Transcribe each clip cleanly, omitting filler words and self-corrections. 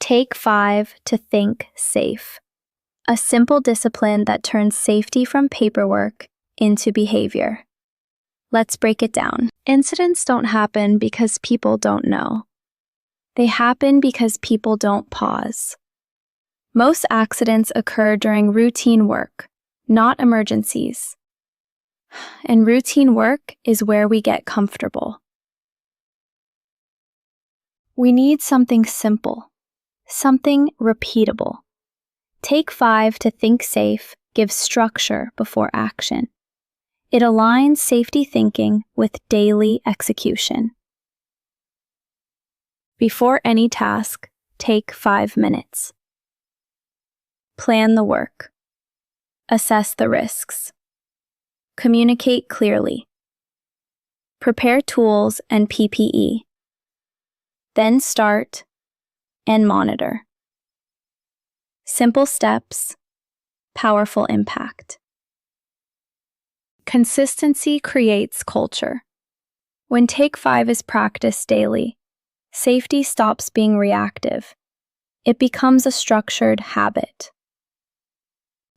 Take 5 to think safe. A simple discipline that turns safety from paperwork into behavior. Let's break it down. Incidents don't happen because people don't know. They happen because people don't pause. Most accidents occur during routine work, not emergencies. And routine work is where we get comfortable. We need something simple, something repeatable. Take 5 to think safe gives structure before action. It aligns safety thinking with daily execution. Before any task, take 5 minutes. Plan the work. Assess the risks. Communicate clearly. Prepare tools and PPE. Then start and monitor. Simple steps, powerful impact. Consistency creates culture. When Take 5 is practiced daily, safety stops being reactive. It becomes a structured habit.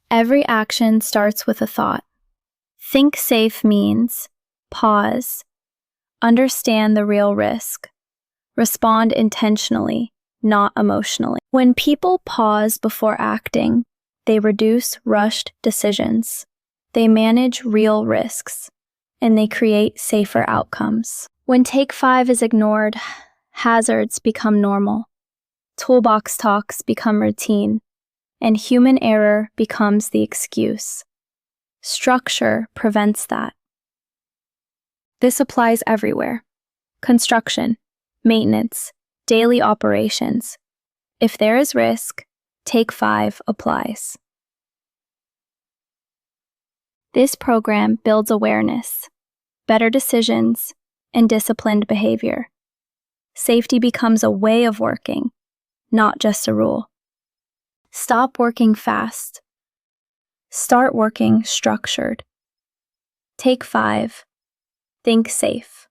Every action starts with a thought. Think safe means pause, understand the real risk, respond intentionally, not emotionally. When people pause before acting, they reduce rushed decisions. They manage real risks, and they create safer outcomes. When Take 5 is ignored, hazards become normal, toolbox talks become routine, and human error becomes the excuse. Structure prevents that. This applies everywhere: construction, maintenance, daily operations. If there is risk, Take 5 applies. This program builds awareness, better decisions, and disciplined behavior. Safety becomes a way of working, not just a rule. Stop working fast. Start working structured. Take 5. Think safe.